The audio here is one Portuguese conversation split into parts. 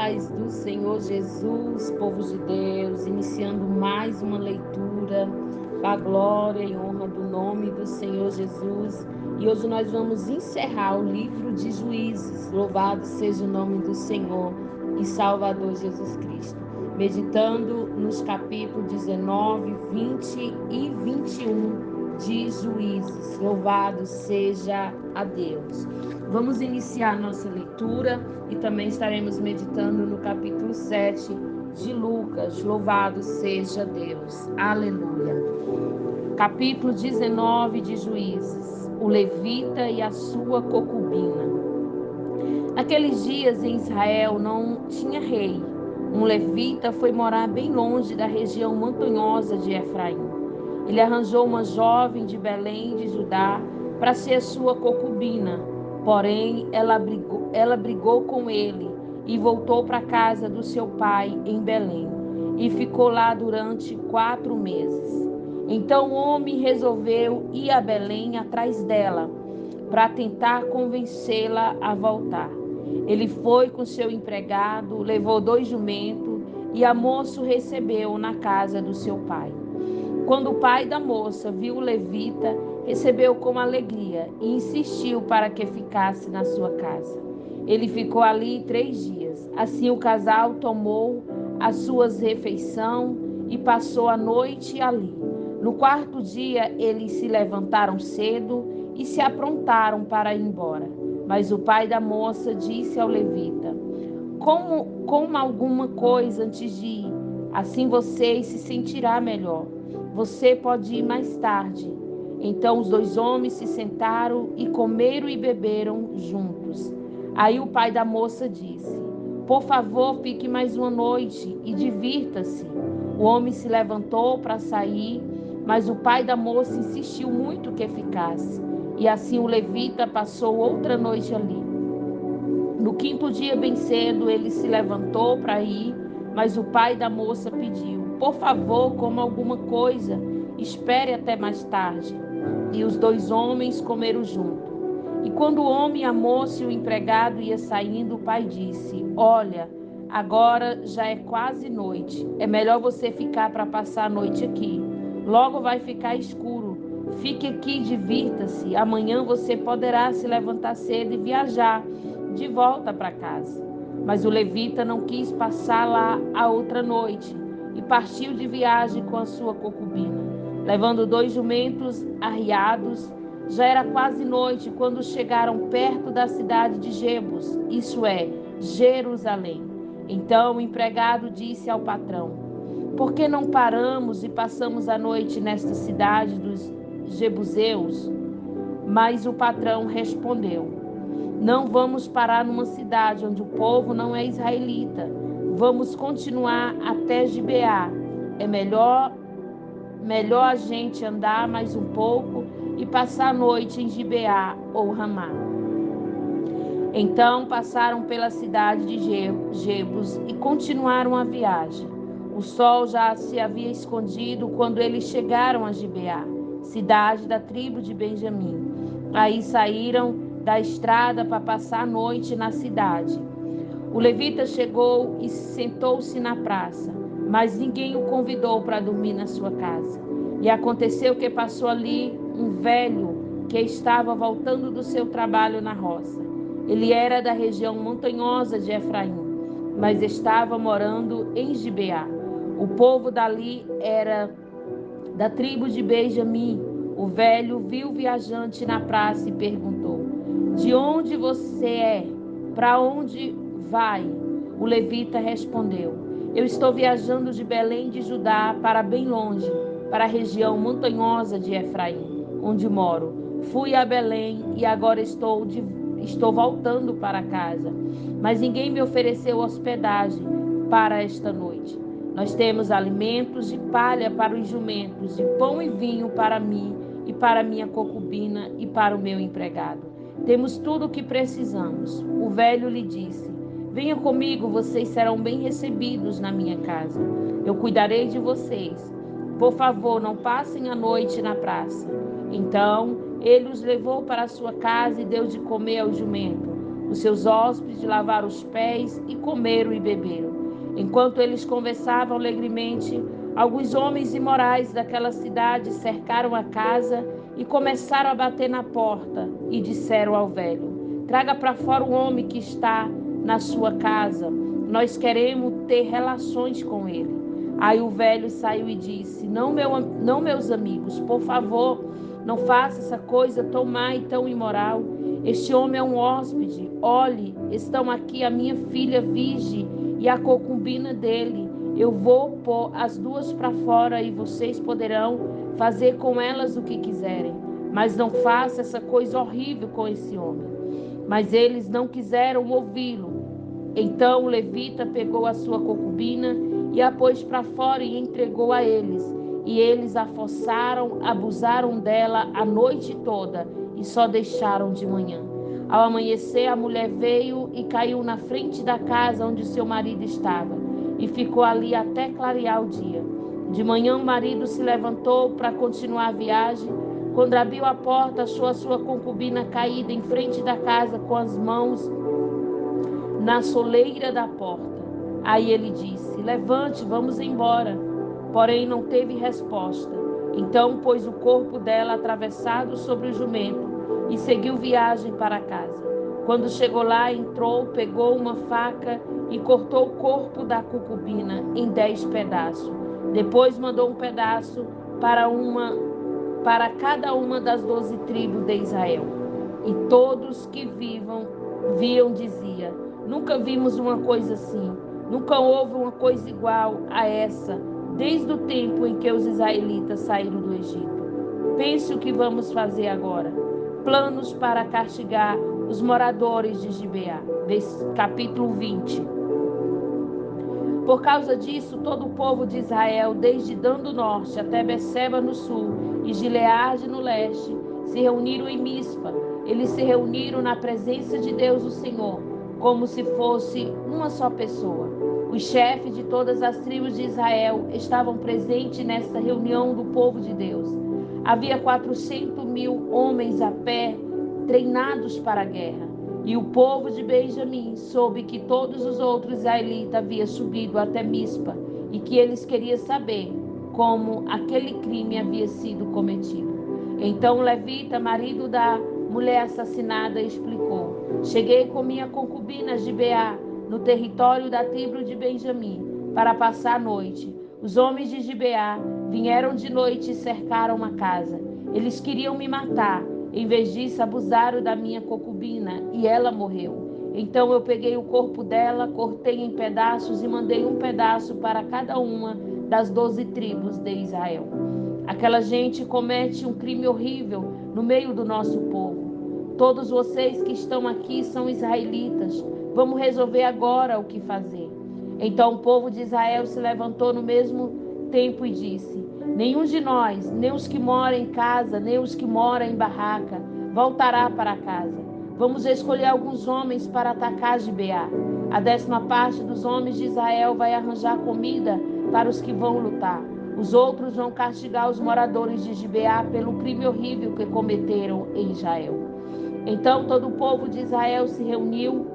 paz do Senhor Jesus, povo de Deus, iniciando mais uma leitura para a glória e honra do nome do Senhor Jesus. E hoje nós vamos encerrar o livro de Juízes. Louvado seja o nome do Senhor e Salvador Jesus Cristo. Meditando nos capítulos 19, 20 e 21 de Juízes. Louvado seja a Deus. Vamos iniciar nossa leitura e também estaremos meditando no capítulo 7 de Lucas. Louvado seja Deus. Aleluia. Capítulo 19 de Juízes. O levita e a sua concubina. Naqueles dias em Israel não tinha rei. Um levita foi morar bem longe da região montanhosa de Efraim. Ele arranjou uma jovem de Belém de Judá para ser sua concubina. Porém, ela brigou com ele e voltou para a casa do seu pai em Belém. E ficou lá durante 4 meses. Então o homem resolveu ir a Belém atrás dela, para tentar convencê-la a voltar. Ele foi com seu empregado, levou 2 jumentos e a moça o recebeu na casa do seu pai. Quando o pai da moça viu o levita, recebeu com alegria e insistiu para que ficasse na sua casa. Ele ficou ali 3 dias. Assim o casal tomou as suas refeições e passou a noite ali. No 4º dia, eles se levantaram cedo e se aprontaram para ir embora. Mas o pai da moça disse ao levita: Coma alguma coisa antes de ir, assim você se sentirá melhor. Você pode ir mais tarde. Então os 2 homens se sentaram e comeram e beberam juntos. Aí o pai da moça disse: Por favor, fique mais uma noite e divirta-se. O homem se levantou para sair, mas o pai da moça insistiu muito que ficasse. E assim o levita passou outra noite ali. No 5º dia, bem cedo, ele se levantou para ir, mas o pai da moça pediu: Por favor, coma alguma coisa, espere até mais tarde. E os 2 homens comeram junto. E quando o homem, a moça e o empregado ia saindo, o pai disse: Olha, agora já é quase noite. É melhor você ficar para passar a noite aqui. Logo vai ficar escuro. Fique aqui e divirta-se. Amanhã você poderá se levantar cedo e viajar de volta para casa. Mas o levita não quis passar lá a outra noite e partiu de viagem com a sua concubina, levando 2 jumentos arriados. Já era quase noite quando chegaram perto da cidade de Jebus, isso é, Jerusalém. Então o empregado disse ao patrão: Por que não paramos e passamos a noite nesta cidade dos Jebuseus? Mas o patrão respondeu: Não vamos parar numa cidade onde o povo não é israelita. Vamos continuar até Gibeá. É melhor a gente andar mais um pouco e passar a noite em Gibeá ou Ramá. Então passaram pela cidade de Jebus e continuaram a viagem. O sol já se havia escondido quando eles chegaram a Gibeá, cidade da tribo de Benjamim. Aí saíram da estrada para passar a noite na cidade. O levita chegou e sentou-se na praça, mas ninguém o convidou para dormir na sua casa. E aconteceu que passou ali um velho que estava voltando do seu trabalho na roça. Ele era da região montanhosa de Efraim, mas estava morando em Gibeá. O povo dali era da tribo de Benjamim. O velho viu o viajante na praça e perguntou: De onde você é? Para onde vai? O levita respondeu: Eu estou viajando de Belém de Judá para bem longe, para a região montanhosa de Efraim, onde moro. Fui a Belém e agora estou voltando para casa. Mas ninguém me ofereceu hospedagem para esta noite. Nós temos alimentos e palha para os jumentos, e pão e vinho para mim e para minha concubina e para o meu empregado. Temos tudo o que precisamos. O velho lhe disse: Venha comigo, vocês serão bem recebidos na minha casa. Eu cuidarei de vocês. Por favor, não passem a noite na praça. Então ele os levou para a sua casa e deu de comer ao jumento. Os seus hóspedes lavaram os pés e comeram e beberam. Enquanto eles conversavam alegremente, alguns homens imorais daquela cidade cercaram a casa e começaram a bater na porta e disseram ao velho: traga para fora o homem que está na sua casa. Nós queremos ter relações com ele. Aí o velho saiu e disse: não, meus amigos, por favor, não faça essa coisa tão má e tão imoral. Este homem é um hóspede. Olhe, estão aqui a minha filha Vige e a concubina dele. Eu vou pôr as duas para fora e vocês poderão fazer com elas o que quiserem. Mas não faça essa coisa horrível com esse homem. Mas eles não quiseram ouvi-lo. Então o levita pegou a sua concubina e a pôs para fora e entregou a eles. E eles a forçaram, abusaram dela a noite toda e só deixaram de manhã. Ao amanhecer, a mulher veio e caiu na frente da casa onde seu marido estava e ficou ali até clarear o dia. De manhã o marido se levantou para continuar a viagem. Quando abriu a porta, achou a sua concubina caída em frente da casa com as mãos na soleira da porta. Aí ele disse: levante, vamos embora. Porém não teve resposta. Então pôs o corpo dela atravessado sobre o jumento e seguiu viagem para casa. Quando chegou lá, entrou, pegou uma faca e cortou o corpo da concubina em 10 pedaços. Depois mandou um pedaço para cada uma das 12 tribos de Israel. E todos que viam dizia: nunca vimos uma coisa assim, nunca houve uma coisa igual a essa, desde o tempo em que os israelitas saíram do Egito. Pense o que vamos fazer agora. Planos para castigar os moradores de Gibeá. Capítulo 20. Por causa disso, todo o povo de Israel, desde Dan do norte até Beceba no sul e Gileade no leste, se reuniram em Mispa. Eles se reuniram na presença de Deus o Senhor, como se fosse uma só pessoa. Os chefes de todas as tribos de Israel estavam presentes nesta reunião do povo de Deus. Havia 400.000 homens a pé, treinados para a guerra. E o povo de Benjamim soube que todos os outros israelitas haviam subido até Mispa e que eles queriam saber como aquele crime havia sido cometido. Então o levita, marido da mulher assassinada, explicou: cheguei com minha concubina Gibeá, no território da tribo de Benjamim, para passar a noite. Os homens de Gibeá vieram de noite e cercaram a casa. Eles queriam me matar. Em vez disso, abusaram da minha concubina e ela morreu. Então eu peguei o corpo dela, cortei em pedaços e mandei um pedaço para cada uma das 12 tribos de Israel. Aquela gente comete um crime horrível no meio do nosso povo. Todos vocês que estão aqui são israelitas. Vamos resolver agora o que fazer. Então o povo de Israel se levantou no mesmo tempo e disse: nenhum de nós, nem os que moram em casa, nem os que moram em barraca, voltará para casa. Vamos escolher alguns homens para atacar Gibeá. A 10ª parte dos homens de Israel vai arranjar comida para os que vão lutar. Os outros vão castigar os moradores de Gibeá pelo crime horrível que cometeram em Israel. Então todo o povo de Israel se reuniu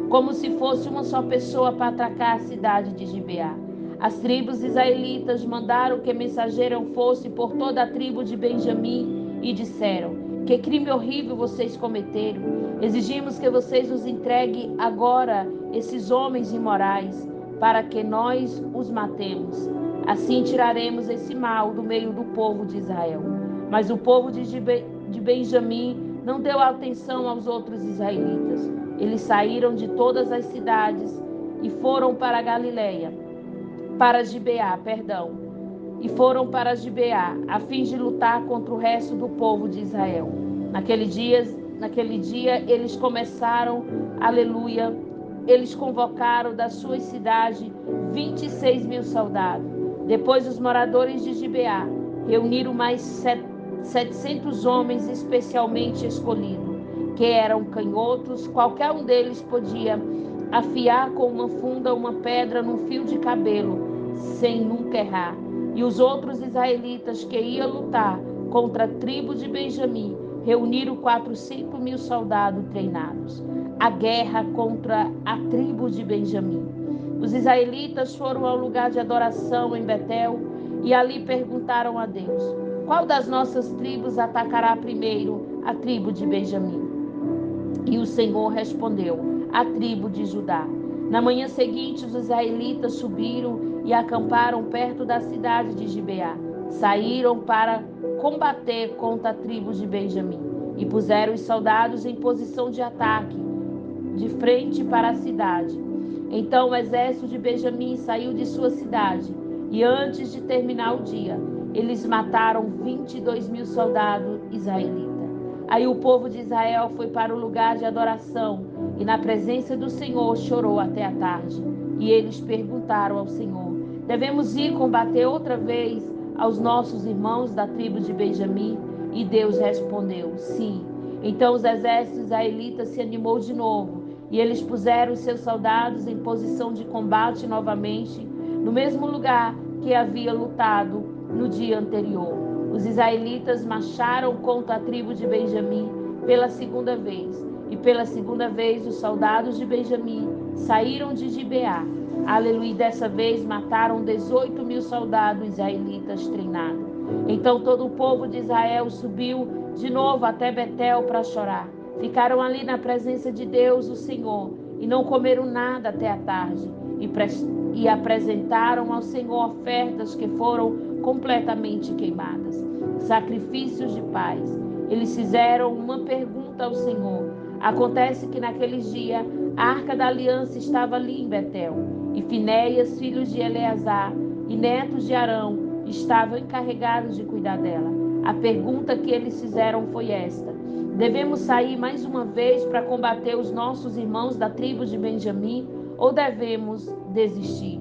como se fosse uma só pessoa para atacar a cidade de Gibeá. As tribos israelitas mandaram que mensageiro fosse por toda a tribo de Benjamim e disseram: que crime horrível vocês cometeram. Exigimos que vocês nos entreguem agora esses homens imorais, para que nós os matemos. Assim tiraremos esse mal do meio do povo de Israel. Mas o povo de Benjamim não deu atenção aos outros israelitas. Eles saíram de todas as cidades e foram para Gibeá, e foram para Gibeá, a fim de lutar contra o resto do povo de Israel. Naquele dia eles começaram, aleluia, eles convocaram das suas cidades 26.000 soldados. Depois os moradores de Gibeá reuniram mais 700 homens especialmente escolhidos, que eram canhotos. Qualquer um deles podia afiar com uma funda uma pedra num fio de cabelo, sem nunca errar. E os outros israelitas que iam lutar contra a tribo de Benjamim reuniram 400.000 soldados treinados. A guerra contra a tribo de Benjamim. Os israelitas foram ao lugar de adoração em Betel e ali perguntaram a Deus: qual das nossas tribos atacará primeiro a tribo de Benjamim? E o Senhor respondeu: a tribo de Judá. Na manhã seguinte, os israelitas subiram e acamparam perto da cidade de Gibeá. Saíram para combater contra a tribo de Benjamim e puseram os soldados em posição de ataque, de frente para a cidade. Então o exército de Benjamim saiu de sua cidade e antes de terminar o dia, eles mataram 22.000 soldados israelitas. Aí o povo de Israel foi para o lugar de adoração e na presença do Senhor chorou até a tarde. E eles perguntaram ao Senhor: devemos ir combater outra vez aos nossos irmãos da tribo de Benjamim? E Deus respondeu: sim. Então os exércitos israelitas se animou de novo e eles puseram seus soldados em posição de combate novamente no mesmo lugar que havia lutado no dia anterior. Os israelitas marcharam contra a tribo de Benjamim pela segunda vez. E pela segunda vez os soldados de Benjamim saíram de Gibeá. Aleluia, dessa vez mataram 18.000 soldados israelitas treinados. Então todo o povo de Israel subiu de novo até Betel para chorar. Ficaram ali na presença de Deus, o Senhor, e não comeram nada até a tarde. E apresentaram ao Senhor ofertas que foram completamente queimadas, sacrifícios de paz. Eles fizeram uma pergunta ao Senhor. Acontece que naquele dia a arca da aliança estava ali em Betel, e Finéias, filhos de Eleazar e netos de Arão, estavam encarregados de cuidar dela. A pergunta que eles fizeram foi esta: devemos sair mais uma vez para combater os nossos irmãos da tribo de Benjamim ou devemos desistir?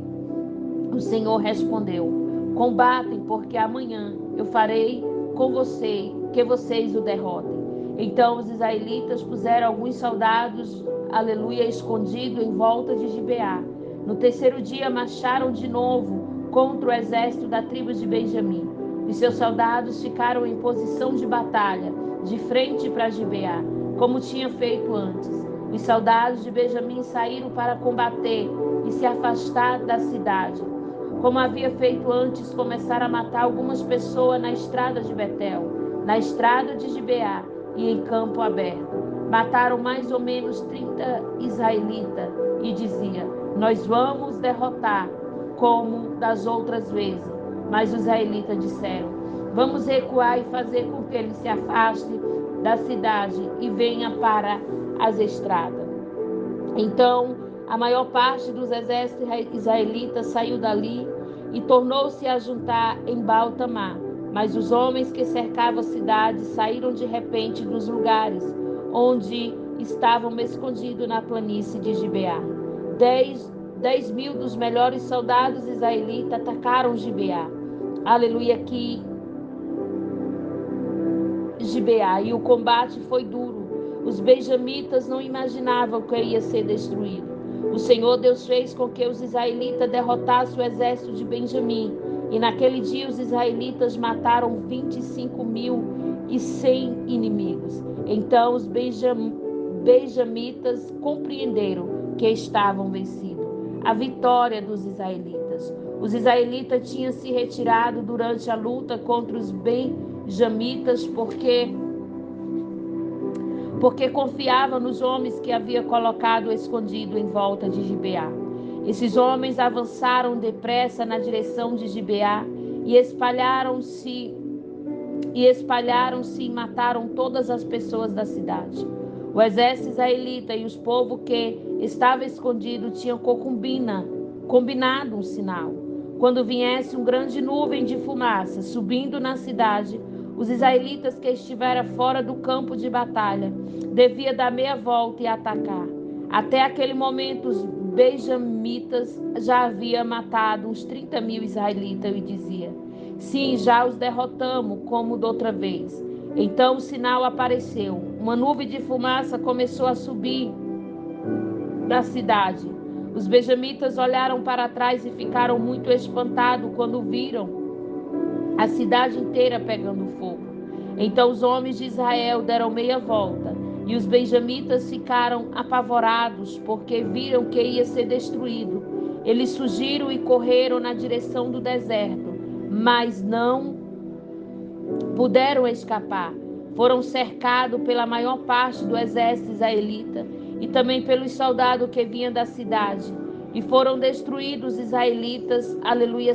O Senhor respondeu: combatem, porque amanhã eu farei com você que vocês o derrotem. Então os israelitas puseram alguns soldados, aleluia, escondidos em volta de Gibeá. No terceiro dia marcharam de novo contra o exército da tribo de Benjamim. E seus soldados ficaram em posição de batalha, de frente para Gibeá, como tinha feito antes. Os soldados de Benjamim saíram para combater e se afastar da cidade. Como havia feito antes, começaram a matar algumas pessoas na estrada de Betel, na estrada de Gibeá e em campo aberto. Mataram mais ou menos 30 israelitas e dizia: nós vamos derrotar como das outras vezes. Mas os israelitas disseram: vamos recuar e fazer com que ele se afaste da cidade e venha para as estradas. Então a maior parte dos exércitos israelitas saiu dali e tornou-se a juntar em Baal-Tamar. Mas os homens que cercavam a cidade saíram de repente dos lugares onde estavam escondidos na planície de Gibeá. 10.000 dos melhores soldados israelitas atacaram Gibeá. Aleluia, que Gibeá, e o combate foi duro. Os benjamitas não imaginavam que ia ser destruído. O Senhor Deus fez com que os israelitas derrotassem o exército de Benjamim. E naquele dia os israelitas mataram 25.100 inimigos. Então os benjamitas compreenderam que estavam vencidos. A vitória dos israelitas. Os israelitas tinham se retirado durante a luta contra os benjamitas porque confiava nos homens que havia colocado escondido em volta de Gibeá. Esses homens avançaram depressa na direção de Gibeá e espalharam-se e mataram todas as pessoas da cidade. O exército israelita e os povos que estavam escondidos tinham combinado um sinal. Quando viesse uma grande nuvem de fumaça subindo na cidade, os israelitas que estiveram fora do campo de batalha deviam dar meia volta e atacar. Até aquele momento, os benjamitas já haviam matado uns 30.000 israelitas e dizia: sim, já os derrotamos como da outra vez. Então o sinal apareceu. Uma nuvem de fumaça começou a subir da cidade. Os benjamitas olharam para trás e ficaram muito espantados quando viram a cidade inteira pegando fogo. Então os homens de Israel deram meia volta, e os benjamitas ficaram apavorados, porque viram que ia ser destruído. Eles fugiram e correram na direção do deserto, mas não puderam escapar. Foram cercados pela maior parte do exército israelita e também pelos soldados que vinham da cidade. E foram destruídos os israelitas, aleluia,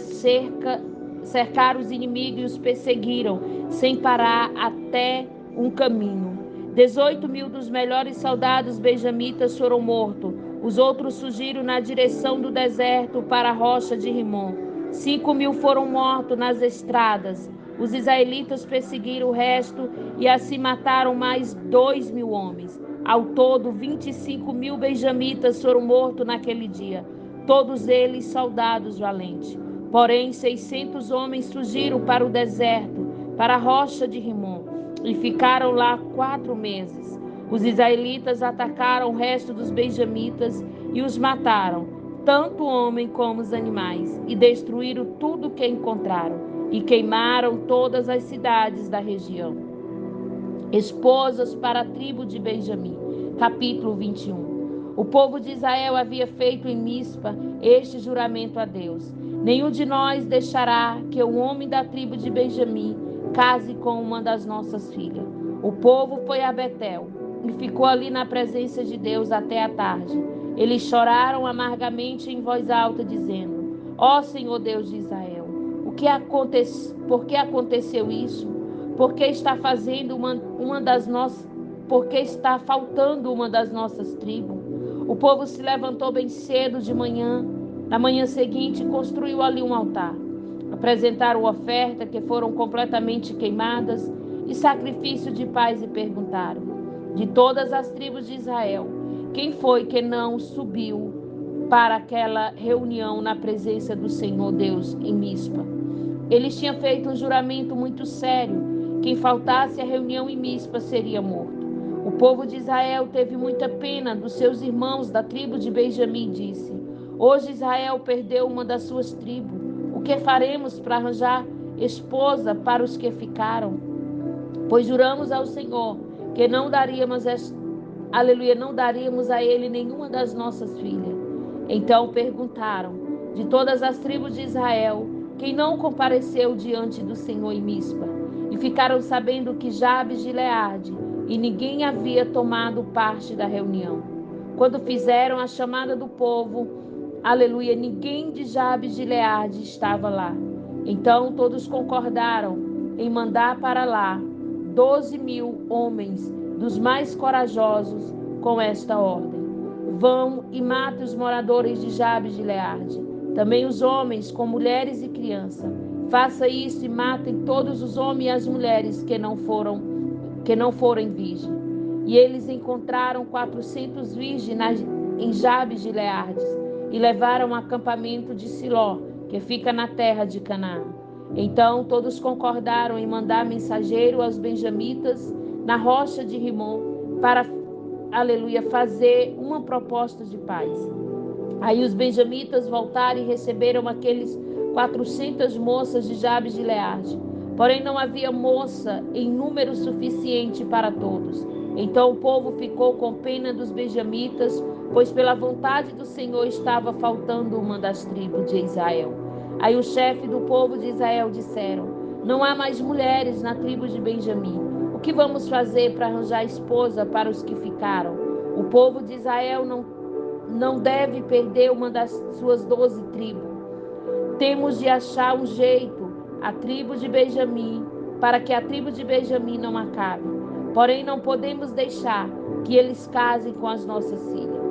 cercaram os inimigos e os perseguiram, sem parar até um caminho. 18.000 dos melhores soldados benjamitas foram mortos. Os outros fugiram na direção do deserto para a rocha de Rimon. 5.000 foram mortos nas estradas. Os israelitas perseguiram o resto e assim mataram mais 2.000 homens. Ao todo, 25.000 benjamitas foram mortos naquele dia, todos eles soldados valentes. Porém, 600 homens fugiram para o deserto, para a rocha de Rimon, e ficaram lá 4 meses. Os israelitas atacaram o resto dos benjamitas e os mataram, tanto o homem como os animais, e destruíram tudo que encontraram, e queimaram todas as cidades da região. Esposas para a tribo de Benjamim. Capítulo 21. O povo de Israel havia feito em Mispa este juramento a Deus: nenhum de nós deixará que o homem da tribo de Benjamim case com uma das nossas filhas. O povo foi a Betel e ficou ali na presença de Deus até a tarde. Eles choraram amargamente em voz alta, dizendo: ó Senhor Deus de Israel, por que aconteceu isso? Por que está faltando uma das nossas tribos? O povo se levantou bem cedo de manhã. Na manhã seguinte, construiu ali um altar. Apresentaram oferta que foram completamente queimadas e sacrifício de paz e perguntaram: de todas as tribos de Israel, quem foi que não subiu para aquela reunião na presença do Senhor Deus em Mispa? Eles tinham feito um juramento muito sério: quem faltasse à reunião em Mispa seria morto. O povo de Israel teve muita pena dos seus irmãos da tribo de Benjamim e disse: hoje Israel perdeu uma das suas tribos. O que faremos para arranjar esposa para os que ficaram? Pois juramos ao Senhor que não daríamos a ele nenhuma das nossas filhas. Então perguntaram: de todas as tribos de Israel, quem não compareceu diante do Senhor em Mispa? E ficaram sabendo que Jabes de Gileade e ninguém havia tomado parte da reunião. Quando fizeram a chamada do povo, aleluia, ninguém de Jabes de Gileade estava lá. Então todos concordaram em mandar para lá 12.000 homens dos mais corajosos com esta ordem: vão e matem os moradores de Jabes de Gileade, também os homens com mulheres e crianças. Faça isso e matem todos os homens e as mulheres que não forem virgens. E eles encontraram 400 virgens em Jabes de Gileade e levaram ao acampamento de Siló, que fica na terra de Canaã. Então todos concordaram em mandar mensageiro aos benjamitas na rocha de Rimon para, aleluia, fazer uma proposta de paz. Aí os benjamitas voltaram e receberam aqueles 400 moças de Jabes de Gileade. Porém não havia moça em número suficiente para todos. Então o povo ficou com pena dos benjamitas, pois pela vontade do Senhor estava faltando uma das tribos de Israel. Aí o chefe do povo de Israel disseram: não há mais mulheres na tribo de Benjamim. O que vamos fazer para arranjar esposa para os que ficaram? O povo de Israel não deve perder uma das suas 12 tribos. Temos de achar um jeito, a tribo de Benjamim, para que a tribo de Benjamim não acabe. Porém, não podemos deixar que eles casem com as nossas filhas.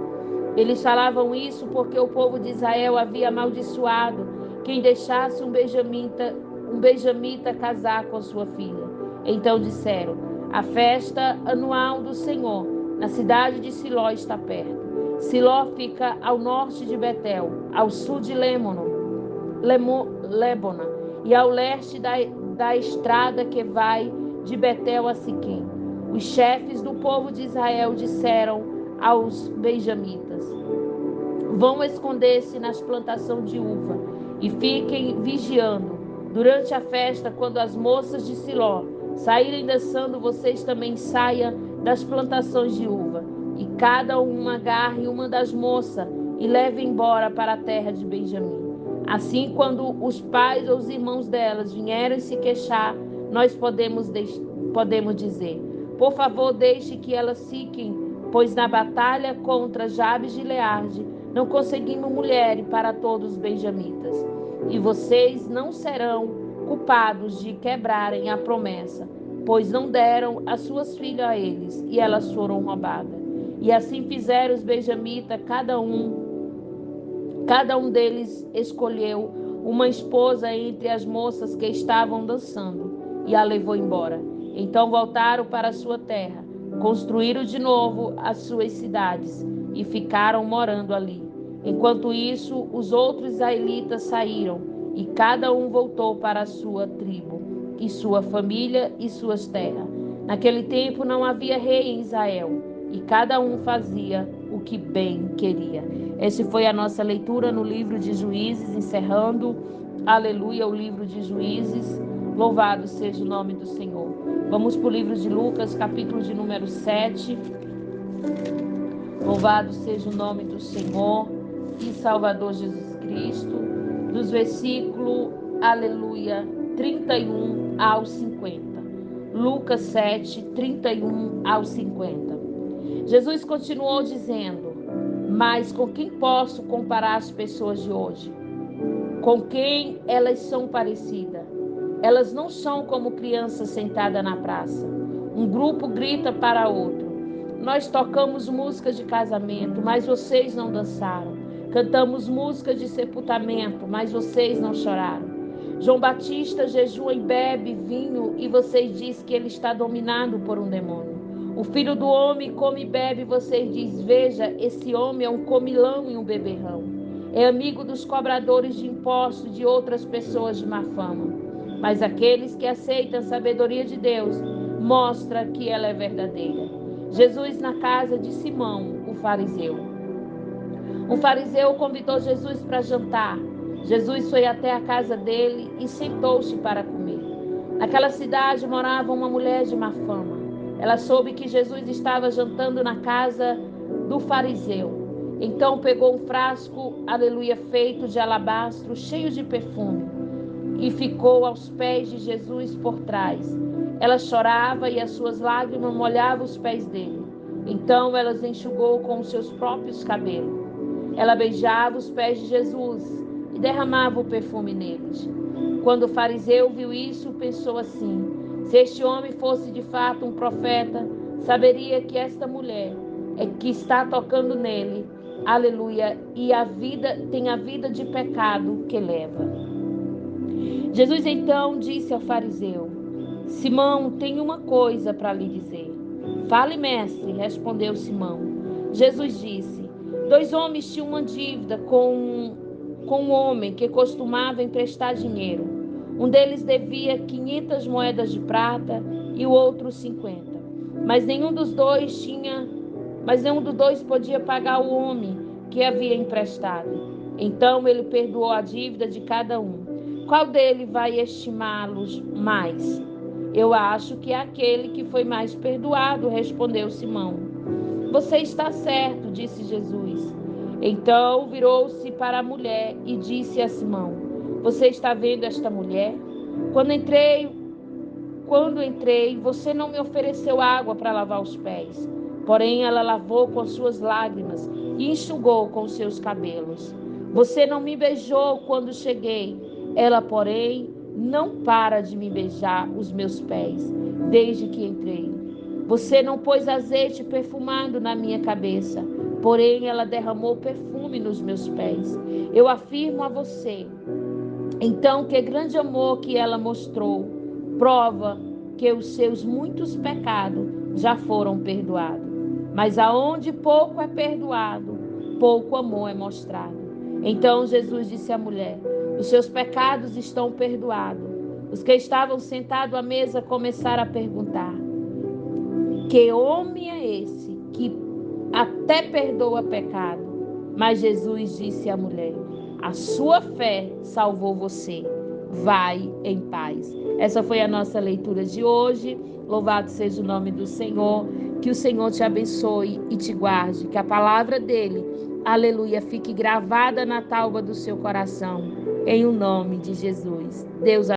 Eles falavam isso porque o povo de Israel havia amaldiçoado quem deixasse um benjamita casar com sua filha. Então disseram: a festa anual do Senhor na cidade de Siló está perto. Siló fica ao norte de Betel, ao sul de Lébona e ao leste da estrada que vai de Betel a Siquém. Os chefes do povo de Israel disseram aos benjamitas: vão esconder-se nas plantações de uva e fiquem vigiando. Durante a festa, quando as moças de Siló saírem dançando, vocês também saiam das plantações de uva, e cada uma agarre uma das moças e leve embora para a terra de Benjamim. Assim, quando os pais ou os irmãos delas vierem se queixar, nós podemos dizer: por favor, deixe que elas fiquem, pois na batalha contra Jabes de Gileade não conseguimos mulher para todos os benjamitas. E vocês não serão culpados de quebrarem a promessa, pois não deram as suas filhas a eles, e elas foram roubadas. E assim fizeram os benjamitas, cada um deles escolheu uma esposa entre as moças que estavam dançando e a levou embora. Então voltaram para a sua terra, construíram de novo as suas cidades e ficaram morando ali. Enquanto isso, os outros israelitas saíram e cada um voltou para a sua tribo e sua família e suas terras. Naquele tempo não havia rei em Israel e cada um fazia o que bem queria. Essa foi a nossa leitura no livro de Juízes, encerrando, aleluia, o livro de Juízes. Louvado seja o nome do Senhor. Vamos para o livro de Lucas, capítulo de número 7. Louvado seja o nome do Senhor e Salvador Jesus Cristo, dos versículos, aleluia, 31 ao 50. Lucas 7, 31 ao 50. Jesus continuou dizendo: mas com quem posso comparar as pessoas de hoje? Com quem elas são parecidas? Elas não são como crianças sentadas na praça. Um grupo grita para outro: nós tocamos músicas de casamento, mas vocês não dançaram. Cantamos músicas de sepultamento, mas vocês não choraram. João Batista jejua e bebe vinho e vocês dizem que ele está dominado por um demônio. O Filho do Homem come e bebe e vocês dizem: veja, esse homem é um comilão e um beberrão. É amigo dos cobradores de impostos e de outras pessoas de má fama. Mas aqueles que aceitam a sabedoria de Deus mostra que ela é verdadeira. Jesus na casa de Simão, o fariseu. Um fariseu convidou Jesus para jantar. Jesus foi até a casa dele e sentou-se para comer. Naquela cidade morava uma mulher de má fama. Ela soube que Jesus estava jantando na casa do fariseu. Então pegou um frasco, aleluia, feito de alabastro, cheio de perfume, e ficou aos pés de Jesus por trás. Ela chorava e as suas lágrimas molhavam os pés dele. Então ela os enxugou com os seus próprios cabelos. Ela beijava os pés de Jesus e derramava o perfume neles. Quando o fariseu viu isso, pensou assim: se este homem fosse de fato um profeta, saberia que esta mulher é que está tocando nele, aleluia, e tem a vida de pecado que leva. Jesus então disse ao fariseu: Simão, tenho uma coisa para lhe dizer. Fale, mestre, respondeu Simão. Jesus disse: 2 homens tinham uma dívida com um homem que costumava emprestar dinheiro. Um deles devia 500 moedas de prata e o outro 50. Mas nenhum dos dois podia pagar o homem que havia emprestado. Então ele perdoou a dívida de cada um. Qual dele vai estimá-los mais? Eu acho que é aquele que foi mais perdoado, respondeu Simão. Você está certo, disse Jesus. Então virou-se para a mulher e disse a Simão: você está vendo esta mulher? Quando entrei, você não me ofereceu água para lavar os pés. Porém, ela lavou com as suas lágrimas e enxugou com os seus cabelos. Você não me beijou quando cheguei. Ela, porém, não para de me beijar os meus pés, desde que entrei. Você não pôs azeite perfumado na minha cabeça, porém ela derramou perfume nos meus pés. Eu afirmo a você, então, que grande amor que ela mostrou, prova que os seus muitos pecados já foram perdoados. Mas aonde pouco é perdoado, pouco amor é mostrado. Então Jesus disse à mulher: os seus pecados estão perdoados. Os que estavam sentados à mesa começaram a perguntar: que homem é esse que até perdoa pecado? Mas Jesus disse à mulher: a sua fé salvou você. vai em paz. Essa foi a nossa leitura de hoje. Louvado seja o nome do Senhor. Que o Senhor te abençoe e te guarde. Que a palavra dele, aleluia, fique gravada na tauba do seu coração. Em o nome de Jesus. Deus